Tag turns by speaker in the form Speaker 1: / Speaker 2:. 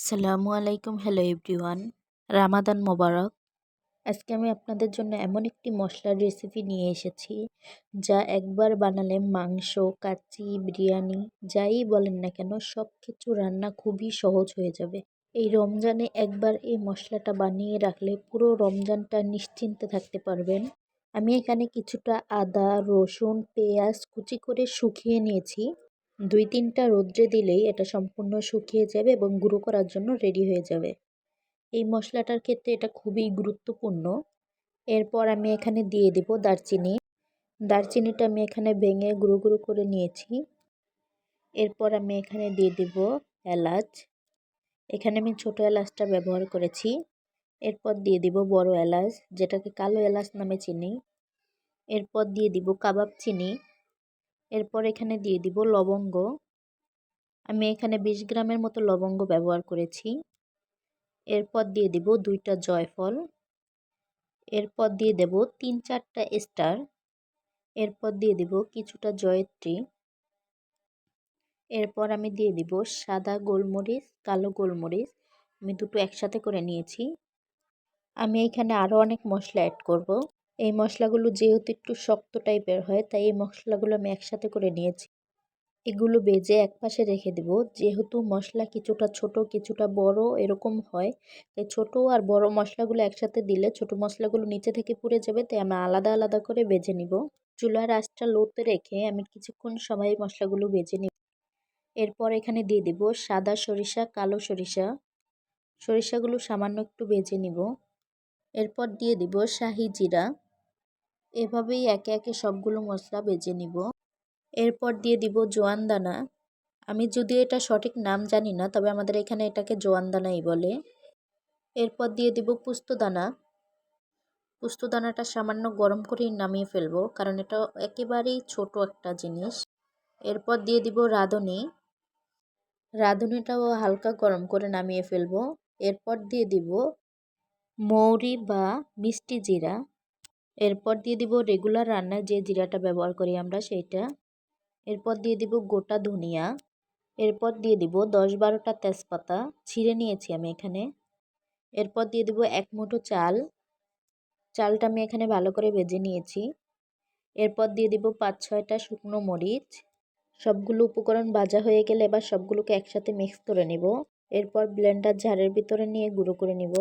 Speaker 1: আসসালামু আলাইকুম। Hello everyone, Ramadan মোবারক। আজকে আমি আপনাদের জন্য এমন একটি মশলার রেসিপি নিয়ে এসেছি যা একবার বানালে মাংস, কাচ্চি, বিরিয়ানি যাই বলেন না কেন সব কিছু রান্না খুবই সহজ হয়ে যাবে। এই রমজানে একবার এই মশলাটা বানিয়ে রাখলে পুরো রমজানটা নিশ্চিন্তে থাকতে পারবেন। আমি এখানে কিছুটা আদা, রসুন, পেঁয়াজ কুচি করে শুকিয়ে নিয়েছি। 2-3টা রোদ্রে দিলেই এটা সম্পূর্ণ শুকিয়ে যাবে এবং গুঁড়ো করার জন্য রেডি হয়ে যাবে। এই মশলাটার ক্ষেত্রে এটা খুবই গুরুত্বপূর্ণ। এরপর আমি এখানে দিয়ে দেব দারচিনি। দারচিনিটা আমি এখানে ভেঙে গুঁড়ো গুঁড়ো করে নিয়েছি। এরপর আমি এখানে দিয়ে দেব এলাচ। এখানে আমি ছোট এলাচটা ব্যবহার করেছি। এরপর দিয়ে দিব বড় এলাচ, যেটাকে কালো এলাচ নামে চিনি। এরপর দিয়ে দিব কাবাব চিনি। এরপর এখানে দিয়ে দিব লবঙ্গ। আমি এখানে 20 গ্রামের মতো লবঙ্গ ব্যবহার করেছি। এরপর দিয়ে দিব 2টা জয়ফল। এরপর দিয়ে দেব 3-4টা স্টার। এরপর দিয়ে দিব কিছুটা জয়ত্রী। এরপর আমি দিয়ে দিব সাদা গোলমরিচ, কালো গোলমরিচ। আমি দুটো একসাথে করে নিয়েছি। আমি এখানে আরও অনেক মশলা অ্যাড করব। এই মশলাগুলো যেহেতু একটু শক্ত টাইপের হয়, তাই এই মশলাগুলো আমি একসাথে করে নিয়েছি। এগুলো ভেজে একপাশে রেখে দেব। যেহেতু মশলা কিছুটা ছোট কিছুটা বড় এরকম হয়, তাই ছোট আর বড় মশলাগুলো একসাথে দিলে ছোট মশলাগুলো নিচে থেকে পুড়ে যাবে, তাই আমি আলাদা আলাদা করে ভেজে নিব। চুলার আঁচটা লোতে রেখে আমি কিছুক্ষণ সময় মশলাগুলো ভেজে নিব। এরপর এখানে দিয়ে দেব সাদা সরিষা, কালো সরিষা। সরিষাগুলো সামান্য একটু ভেজে নিব। এরপর দিয়ে দিব শাহি জিরা। এভাবেই একে একে সবগুলো মশলা ভেজে নিব। এরপর দিয়ে দিব জোয়ান দানা। আমি যদিও এটা সঠিক নাম জানি না, তবে আমাদের এখানে এটাকে জোয়ান দানাই বলে। এরপর দিয়ে দিব পোস্তদানা। পোস্তদানাটা সামান্য গরম করেই নামিয়ে ফেলবো, কারণ এটা একেবারেই ছোট একটা জিনিস। এরপর দিয়ে দিব রাঁধুনি। রাঁধুনিটাও হালকা গরম করে নামিয়ে ফেলবো। এরপর দিয়ে দিব মৌরি বা মিষ্টি জিরা। এরপর দিয়ে দিব রেগুলার রান্নায় যে জিরাটা ব্যবহার করি আমরা সেইটা। এরপর দিয়ে দিব গোটা ধনিয়া। এরপর দিয়ে দিব 10-12টা তেজপাতা ছিঁড়ে নিয়েছি আমি এখানে। এরপর দিয়ে দিব 1 মুঠো চাল। চালটা আমি এখানে ভালো করে ভেজে নিয়েছি। এরপর দিয়ে দিব 5-6টা শুকনো মরিচ। সবগুলো উপকরণ ভাজা হয়ে গেলে এবার সবগুলোকে একসাথে মিক্স করে নিব। এরপর ব্লেন্ডার জারের ভিতরে নিয়ে গুঁড়ো করে নিব।